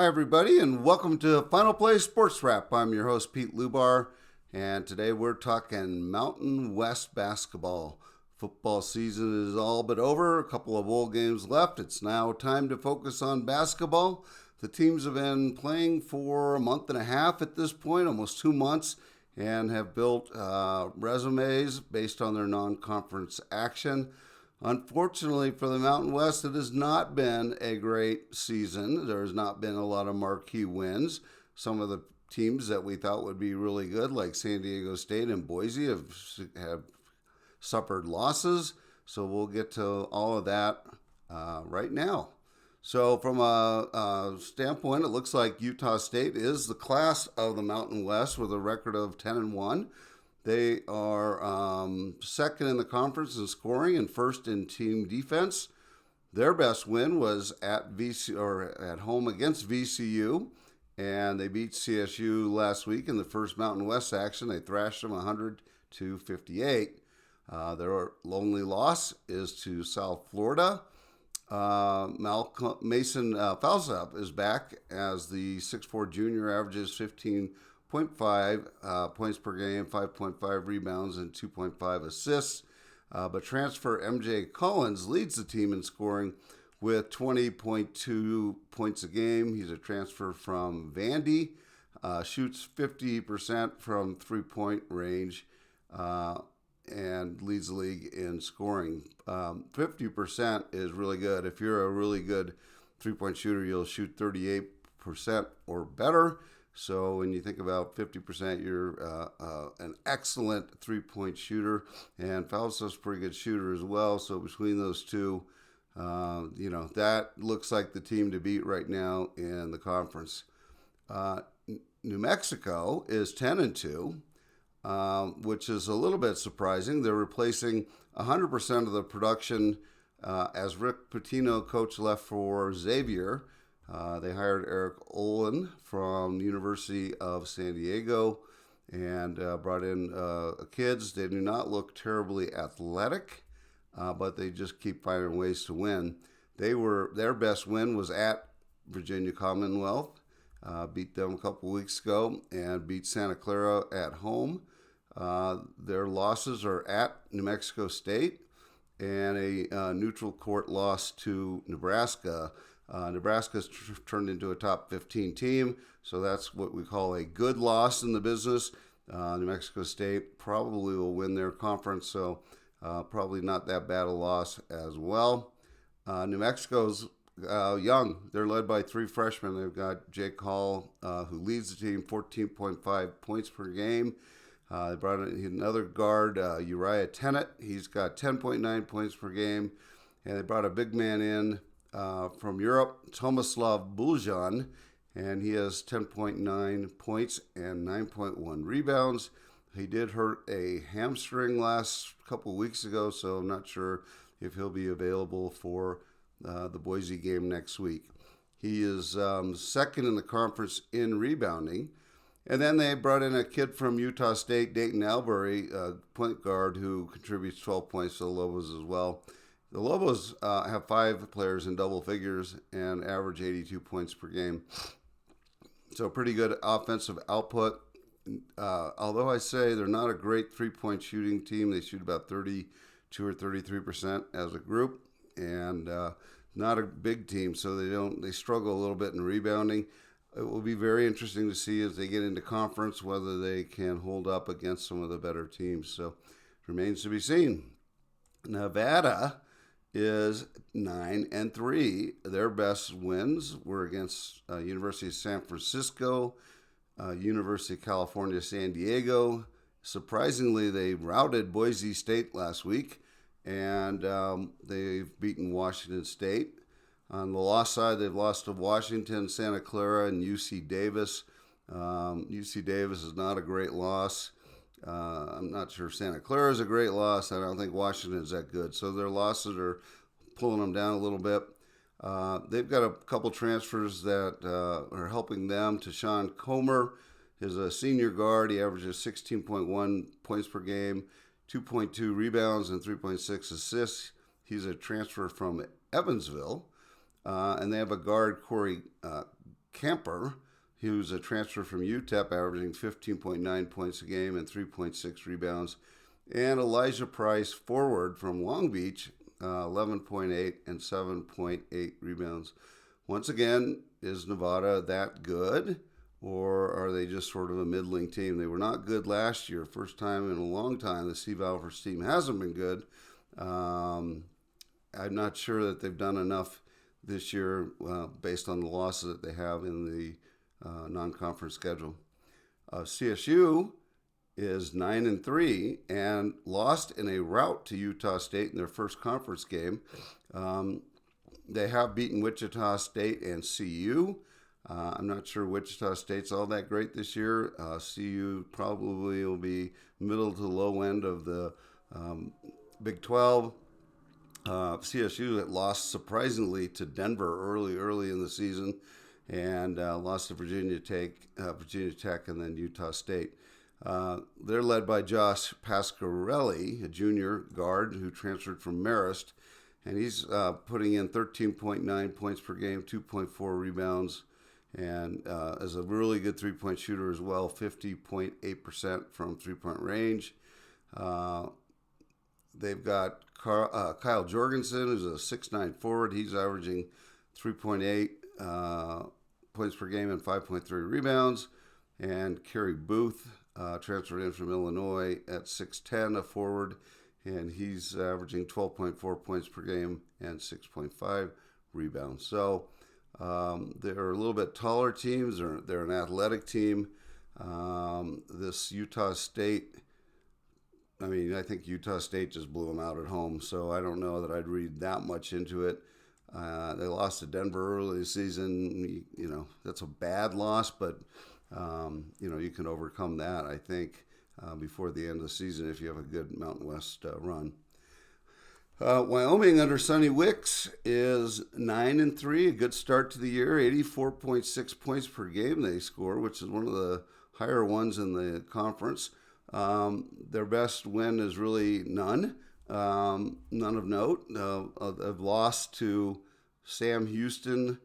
Hi, everybody, and welcome to Final Play Sports Wrap. I'm your host, Pete Lubar, and today we're talking Mountain West basketball. Football season is all but over, a couple of bowl games left. It's now time to focus on basketball. The teams have been playing for a month and a half at this point, almost 2 months, and have built resumes based on their non-conference action. Unfortunately for the Mountain West, it has not been a great season. There has not been a lot of marquee wins. Some of the teams that we thought would be really good, like San Diego State and Boise, have suffered losses. So we'll get to all of that right now. So from a standpoint, it looks like Utah State is the class of the Mountain West with a record of 10-1. They are second in the conference in scoring and first in team defense. Their best win was at home against VCU, and they beat CSU last week in the first Mountain West action. They thrashed them 100-58. Their only loss is to South Florida. Mason Falsap is back as the 6'4 junior, averages 15.5 points per game, 5.5 rebounds, and 2.5 assists. But transfer MJ Collins leads the team in scoring with 20.2 points a game. He's a transfer from Vandy, shoots 50% from three-point range, and leads the league in scoring. 50% is really good. If you're a really good three-point shooter, you'll shoot 38% or better. So when you think about 50%, you're an excellent three-point shooter, and Fausto's a pretty good shooter as well. So between those two, that looks like the team to beat right now in the conference. New Mexico is 10-2, which is a little bit surprising. They're replacing 100% of the production as Rick Pitino, coach, left for Xavier. They hired Eric Olin from the University of San Diego and brought in kids. They do not look terribly athletic, but they just keep finding ways to win. Their best win was at Virginia Commonwealth, beat them a couple weeks ago, and beat Santa Clara at home. Their losses are at New Mexico State and a neutral court loss to Nebraska. Nebraska's turned into a top 15 team, so that's what we call a good loss in the business. New Mexico State probably will win their conference, so probably not that bad a loss as well. New Mexico's young. They're led by three freshmen. They've got Jake Hall, who leads the team, 14.5 points per game. They brought in another guard, Uriah Tennant. He's got 10.9 points per game. And they brought a big man in from Europe, Tomislav Buljan, and he has 10.9 points and 9.1 rebounds. He did hurt a hamstring last couple weeks ago, so I'm not sure if he'll be available for the Boise game next week. He is second in the conference in rebounding. And then they brought in a kid from Utah State, Dayton Albury, a point guard who contributes 12 points to the Lobos as well. The Lobos have 5 players in double figures and average 82 points per game. So pretty good offensive output. Although I say they're not a great three-point shooting team. They shoot about 32 or 33% as a group, and not a big team, so they struggle a little bit in rebounding. It will be very interesting to see as they get into conference whether they can hold up against some of the better teams. So remains to be seen. Nevada is 9-3. Their best wins were against University of San Francisco, University of California, San Diego. Surprisingly, they routed Boise State last week, and they've beaten Washington State. On the loss side, they've lost to Washington, Santa Clara, and UC Davis. UC Davis is not a great loss. I'm not sure Santa Clara is a great loss. I don't think Washington is that good. So their losses are pulling them down a little bit. They've got a couple transfers that are helping them. Tashawn Comer is a senior guard. He averages 16.1 points per game, 2.2 rebounds, and 3.6 assists. He's a transfer from Evansville. And they have a guard, Corey Kemper, who's a transfer from UTEP, averaging 15.9 points a game and 3.6 rebounds. And Elijah Price, forward from Long Beach, 11.8 and 7.8 rebounds. Once again, is Nevada that good, or are they just sort of a middling team? They were not good last year. First time in a long time the Steve Alford's team hasn't been good. I'm not sure that they've done enough this year based on the losses that they have in the non-conference schedule. CSU is 9-3 and lost in a rout to Utah State in their first conference game. They have beaten Wichita State and CU. I'm not sure Wichita State's all that great this year. CU probably will be middle to low end of the Big 12. CSU had lost surprisingly to Denver early in the season, and lost to Virginia Tech, and then Utah State. They're led by Josh Pasquarelli, a junior guard who transferred from Marist, and he's putting in 13.9 points per game, 2.4 rebounds, and is a really good three-point shooter as well, 50.8% from three-point range. They've got Kyle Jorgensen, who's a 6'9 forward. He's averaging 3.8 points per game and 5.3 rebounds. And Kerry Booth, transferred in from Illinois at 6'10, a forward, and he's averaging 12.4 points per game and 6.5 rebounds. So they're a little bit taller teams. They're an athletic team. This Utah State, I think Utah State just blew them out at home, so I don't know that I'd read that much into it. They lost to Denver early this season. That's a bad loss, but you can overcome that, I think, before the end of the season if you have a good Mountain West run. Wyoming under Sonny Wicks is 9-3, a good start to the year, 84.6 points per game they score, which is one of the higher ones in the conference. Their best win is really none of note. They've lost to Sam Houston,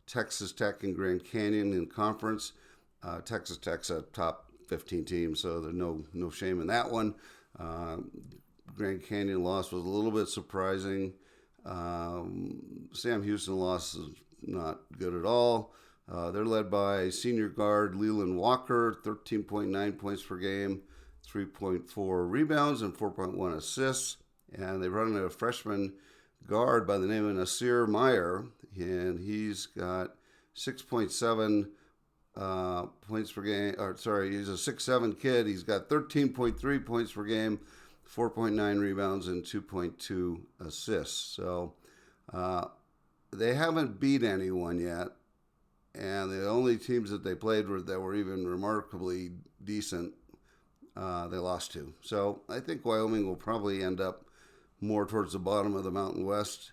Texas Tech, and Grand Canyon in conference. Texas Tech's a top 15 team, so there's no shame in that one. Grand Canyon loss was a little bit surprising. Sam Houston loss is not good at all. They're led by senior guard Leland Walker, 13.9 points per game, 3.4 rebounds, and 4.1 assists. And they run a freshman guard by the name of Nasir Meyer, and he's got 6.7 points per game. He's a 6'7 kid. He's got 13.3 points per game, 4.9 rebounds, and 2.2 assists. So they haven't beat anyone yet, and the only teams that they played that were even remarkably decent, they lost to. So I think Wyoming will probably end up more towards the bottom of the Mountain West.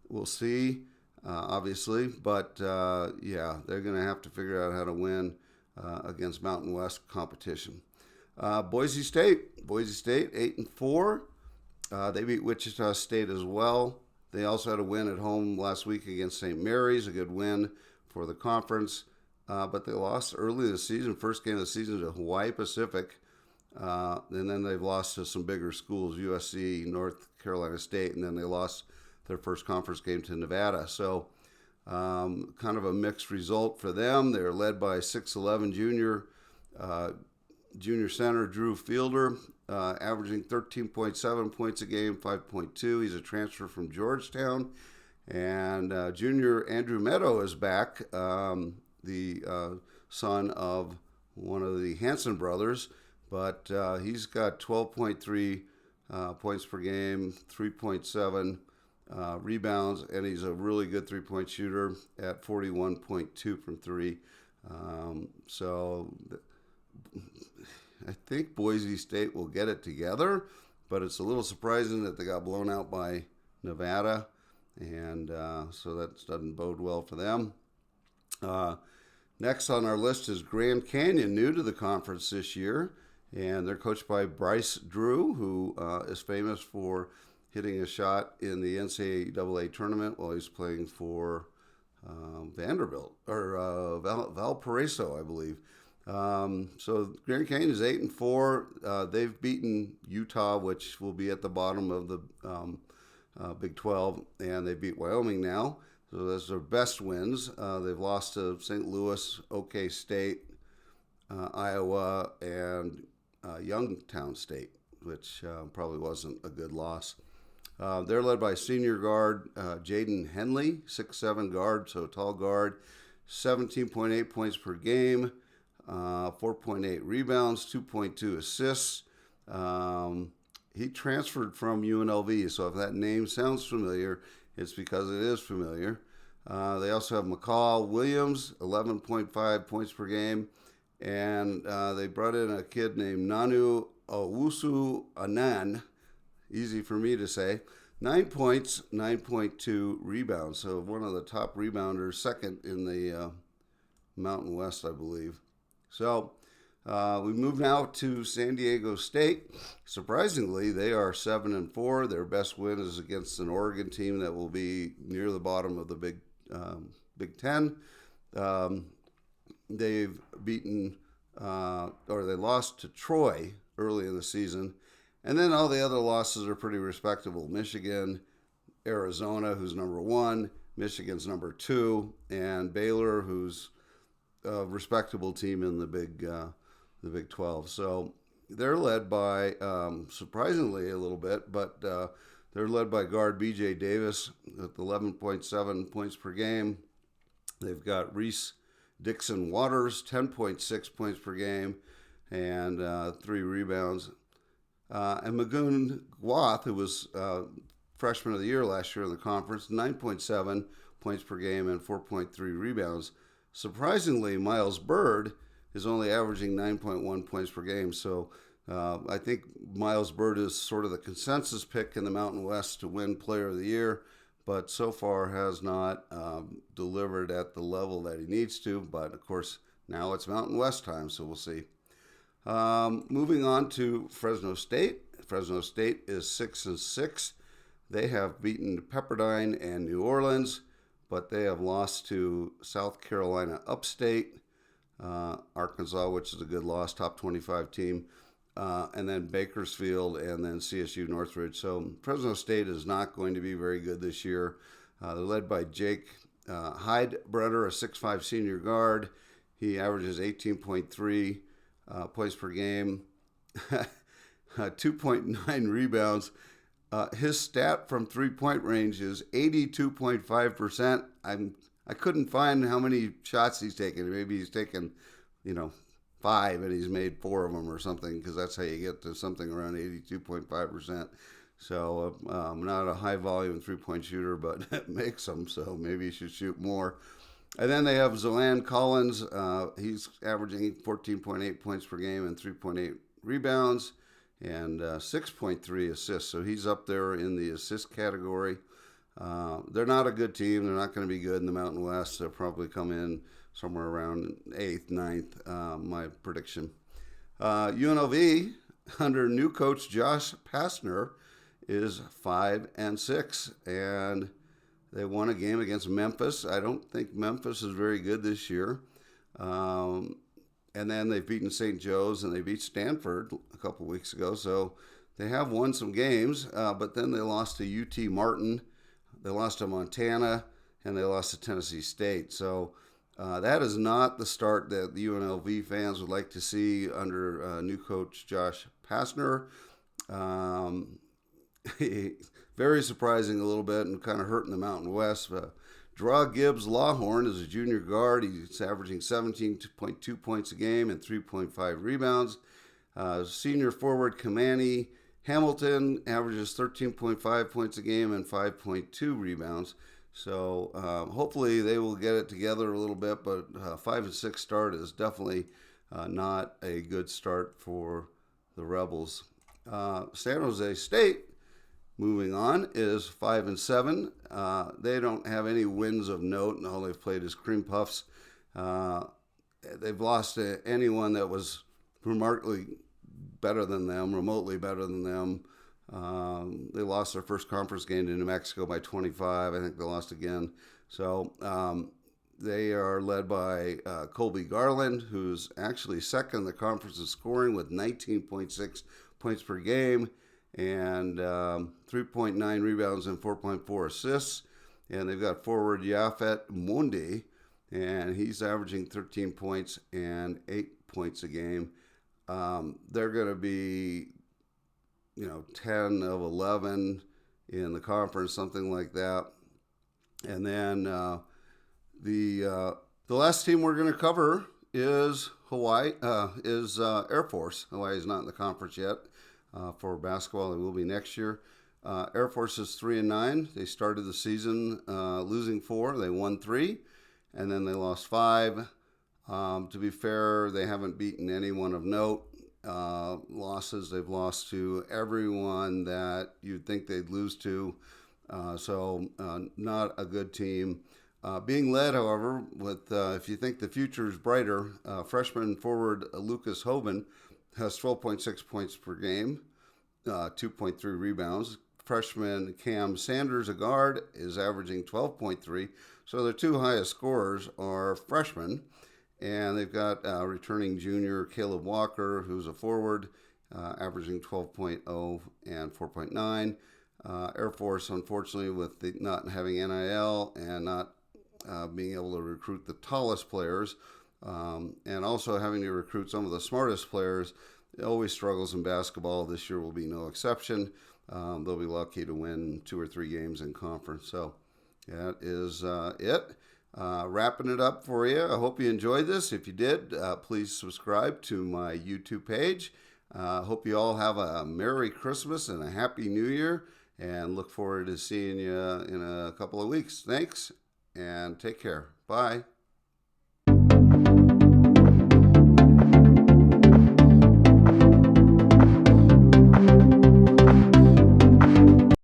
We'll see, obviously, but they're going to have to figure out how to win against Mountain West competition. Boise State 8-4. They beat Wichita State as well. They also had a win at home last week against St. Mary's, a good win for the conference, but they lost early this season, first game of the season, to Hawaii Pacific. And then they've lost to some bigger schools, USC, North Carolina State, and then they lost their first conference game to Nevada. So kind of a mixed result for them. They're led by 6'11 junior center Drew Fielder, averaging 13.7 points a game, 5.2. He's a transfer from Georgetown. And junior Andrew Meadow is back, the son of one of the Hanson brothers. But he's got 12.3 points per game, 3.7 rebounds, and he's a really good three-point shooter at 41.2 from three. So I think Boise State will get it together, but it's a little surprising that they got blown out by Nevada, and so that doesn't bode well for them. Next on our list is Grand Canyon, new to the conference this year. And they're coached by Bryce Drew, who is famous for hitting a shot in the NCAA tournament while he's playing for Vanderbilt or Valparaiso, I believe. So Grand Canyon is 8-4. They've beaten Utah, which will be at the bottom of the Big 12, and they beat Wyoming now. So those are best wins. They've lost to St. Louis, OK State, Iowa, and Youngstown State, which probably wasn't a good loss. They're led by senior guard Jaden Henley, 6'7" guard, so tall guard, 17.8 points per game, 4.8 rebounds, 2.2 assists. He transferred from UNLV, so if that name sounds familiar, it's because it is familiar. They also have McCall Williams, 11.5 points per game, and they brought in a kid named Nanu Owusu Anan, easy for me to say, 9 points, 9.2 rebounds, so one of the top rebounders, second in the Mountain West, I believe. So we move now to San Diego State. Surprisingly, they are 7-4. Their best win is against an Oregon team that will be near the bottom of the Big Ten. They've beaten or they lost to Troy early in the season, and then all the other losses are pretty respectable. Michigan, Arizona, who's number 1, Michigan's number 2, and Baylor, who's a respectable team in the Big 12. So they're led by, surprisingly a little bit, but they're led by guard B.J. Davis with 11.7 points per game. They've got Reese Dixon Waters, 10.6 points per game, and 3 rebounds. And Magoon Wath, who was freshman of the year last year in the conference, 9.7 points per game and 4.3 rebounds. Surprisingly, Miles Bird is only averaging 9.1 points per game. So I think Miles Bird is sort of the consensus pick in the Mountain West to win Player of the Year, but so far has not delivered at the level that he needs to. But, of course, now it's Mountain West time, so we'll see. Moving on to Fresno State. Fresno State is 6-6. They have beaten Pepperdine and New Orleans, but they have lost to South Carolina Upstate, Arkansas, which is a good loss, top 25 team, and then Bakersfield, and then CSU Northridge. So Fresno State is not going to be very good this year. They're led by Jake Heidbrenner, a 6'5" senior guard. He averages 18.3 points per game, 2.9 rebounds. His stat from three-point range is 82.5%. I couldn't find how many shots he's taken. Maybe he's taken, 5 and he's made 4 of them or something, because that's how you get to something around 82.5%. So not a high-volume three-point shooter, but makes them, so maybe he should shoot more. And then they have Zolan Collins. He's averaging 14.8 points per game and 3.8 rebounds and 6.3 assists. So he's up there in the assist category. They're not a good team. They're not going to be good in the Mountain West. They'll probably come in somewhere around 8th, 9th, my prediction. UNLV, under new coach Josh Pastner, is 5-6, and they won a game against Memphis. I don't think Memphis is very good this year. And then they've beaten St. Joe's, and they beat Stanford a couple weeks ago. So they have won some games, but then they lost to UT Martin, they lost to Montana, and they lost to Tennessee State. So that is not the start that the UNLV fans would like to see under new coach Josh Pastner. Very surprising a little bit and kind of hurting the Mountain West. Draw Gibbs Lawhorn is a junior guard. He's averaging 17.2 points a game and 3.5 rebounds. Senior forward Kamani Hamilton averages 13.5 points a game and 5.2 rebounds. So hopefully they will get it together a little bit, but 5-6 start is definitely not a good start for the Rebels. San Jose State, moving on, is 5-7. They don't have any wins of note, and all they've played is cream puffs. They've lost to anyone that was remarkably better than them, remotely better than them. They lost their first conference game to New Mexico by 25. I think they lost again So they are led by Colby Garland, who's actually second in the conference in scoring with 19.6 points per game and 3.9 rebounds and 4.4 assists. And they've got forward Yafet Mundi, and he's averaging 13 points and 8 points a game. They're going to be, 10 of 11 in the conference, something like that. And then the last team we're going to cover is Hawaii, Air Force. Hawaii is not in the conference yet for basketball. They will be next year. Air Force is 3-9. They started the season losing 4. They won 3, and then they lost 5. To be fair, they haven't beaten anyone of note. Losses, they've lost to everyone that you'd think they'd lose to. So not a good team. Being led, however, with if you think the future is brighter, freshman forward Lucas Hoban has 12.6 points per game, 2.3 rebounds. Freshman Cam Sanders, a guard, is averaging 12.3. So their two highest scorers are freshmen. And they've got returning junior Caleb Walker, who's a forward, averaging 12.0 and 4.9. Air Force, unfortunately, with not having NIL and not being able to recruit the tallest players, and also having to recruit some of the smartest players, it always struggles in basketball. This year will be no exception. They'll be lucky to win 2 or 3 games in conference. So that is it. Wrapping it up for you. I hope you enjoyed this. If you did, please subscribe to my YouTube page. Hope you all have a Merry Christmas and a Happy New Year, and look forward to seeing you in a couple of weeks. Thanks, and take care. Bye.